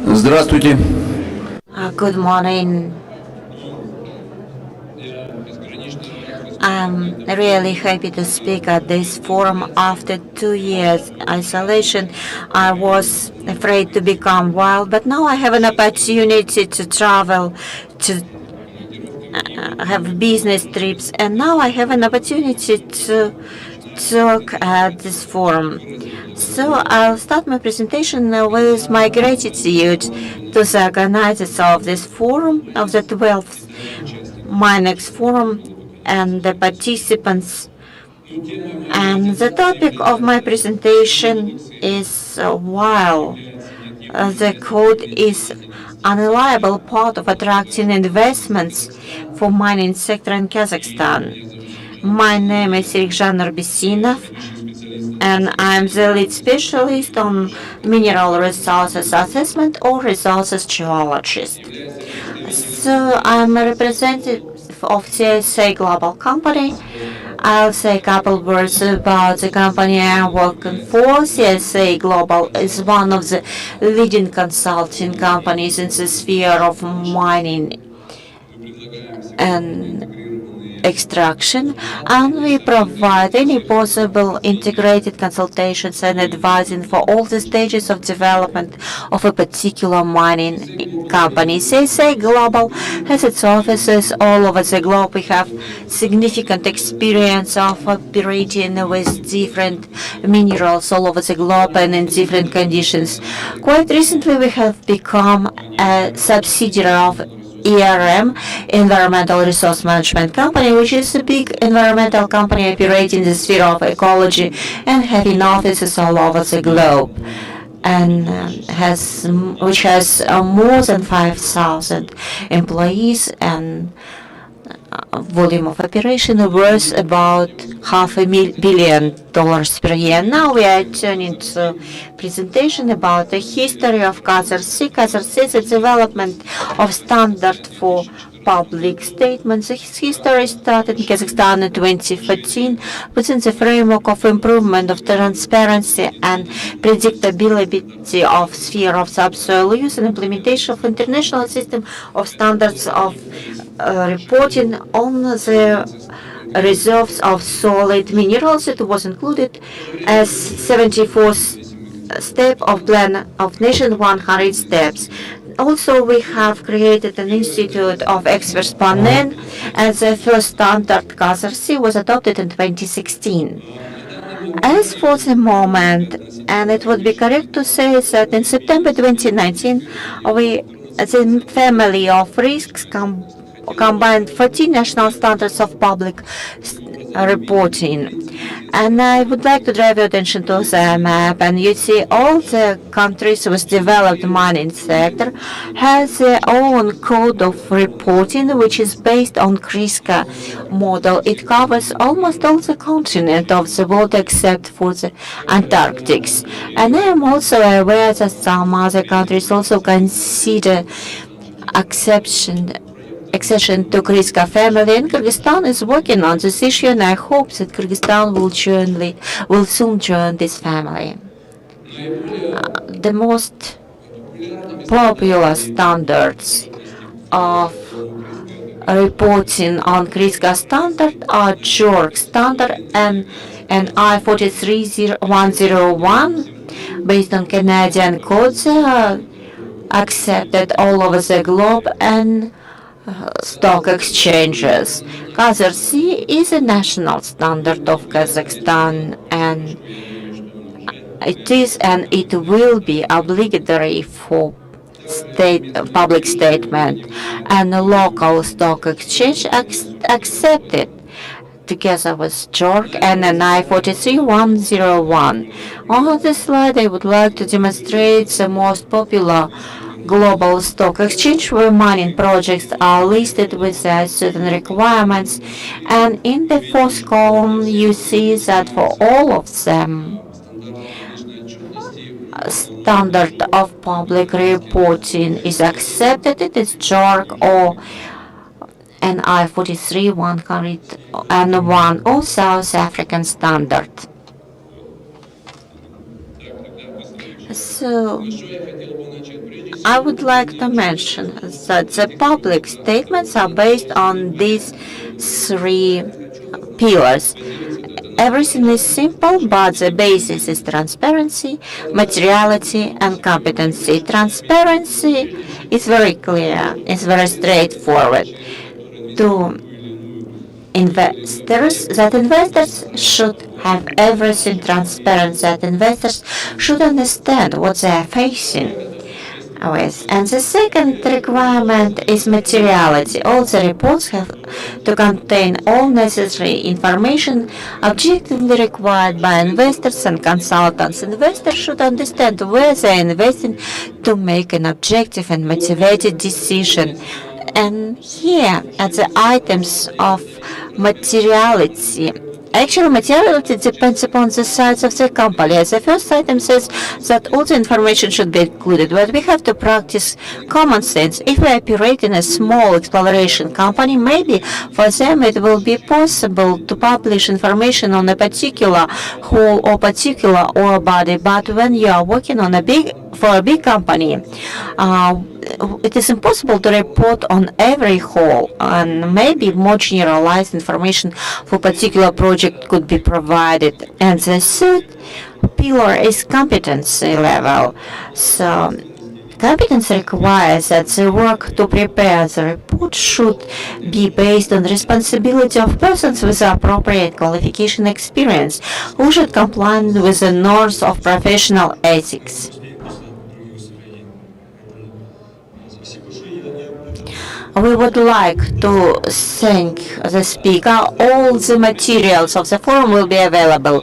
Здравствуйте. Good morning. I'm really happy to speak at this forum. After 2 years isolation, I was afraid to become wild, but now I have an opportunity to travel, to have business trips, and now I have an opportunity to talk at this forum. So I'll start my presentation with my gratitude to the organizers of this forum, of the 12th MINEX forum, and the participants. And the topic of my presentation is while the code is unreliable part of attracting investments for mining sector in Kazakhstan. My name is Serik Urbisinov, and I'm the lead specialist on mineral resources assessment or resources geologist. So I'm a representative of CSA Global Company. I'll say a couple words about the company I'm working for. CSA Global is one of the leading consulting companies in the sphere of mining and extraction, and we provide any possible integrated consultations and advising for all the stages of development of a particular mining company. CSA Global has its offices all over the globe. We have significant experience of operating with different minerals all over the globe and in different conditions. Quite recently, we have become a subsidiary of Environmental Resource Management Company, which is a big environmental company operating in the sphere of ecology and having offices all over the globe, and which has more than 5,000 employees and volume of operation worth about $500 million per year. Now we are turning to presentation about the history of KAZRC. KAZRC is a development of standard for public statements. Its history started in Kazakhstan in 2014 within the framework of improvement of transparency and predictability of sphere of subsoil use and implementation of international system of standards of reporting on the reserves of solid minerals. It was included as 74th step of plan of Nation 100 steps. Also, we have created an institute of experts panel, and the first standard KAZRC was adopted in 2016. As for the moment, and it would be correct to say that in September 2019, the family of risks combined 14 national standards of public reporting. And I would like to drive your attention to the map, and you see all the countries with developed mining sector has their own code of reporting, which is based on KAZRC model. It covers almost all the continent of the world except for the Antarctic. And I am also aware that some other countries also consider accession to KAZRC family, and Kyrgyzstan is working on this issue, and I hope that Kyrgyzstan will soon join this family. The most popular standards of reporting on KAZRC standard are JORC standard and I-43101 based on Canadian codes accepted all over the globe and stock exchanges. KAZRC is a national standard of Kazakhstan, and it is and it will be obligatory for public statement, and the local stock exchange accepted together with JORC and an I-43101. On this slide, I would like to demonstrate the most popular global stock exchange where mining projects are listed with certain requirements, and in the fourth column you see that for all of them standard of public reporting is accepted. It is JORC or an I-43101 or South African standard. So I would like to mention that the public statements are based on these three pillars. Everything is simple, but the basis is transparency, materiality, and competency. Transparency is very clear, it's very straightforward. To investors should have everything transparent, that investors should understand what they are facing with. And the second requirement is materiality. All the reports have to contain all necessary information objectively required by investors and consultants. Investors should understand where they are investing to make an objective and motivated decision. And here are the items of materiality. Actually, materiality depends upon the size of the company. The first item says that all the information should be included, but we have to practice common sense. If we operate in a small exploration company, maybe for them it will be possible to publish information on a particular hole or particular ore body, but when you are working on for a big company, it is impossible to report on every hole, and maybe more generalized information for particular project could be provided. And the third pillar is competency level. So competence requires that the work to prepare the report should be based on the responsibility of persons with appropriate qualification experience who should comply with the norms of professional ethics. We would like to thank the speaker. All the materials of the forum will be available.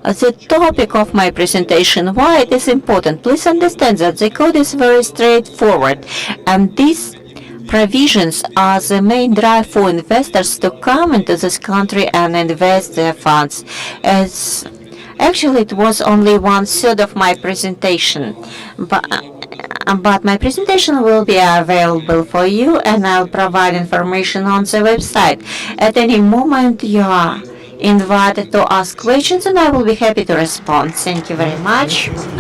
The topic of my presentation, why it is important. Please understand that the code is very straightforward, and these provisions are the main drive for investors to come into this country and invest their funds. Actually, it was only 1/3 of my presentation, but my presentation will be available for you, and I'll provide information on the website. At any moment, you are invited to ask questions, and I will be happy to respond. Thank you very much.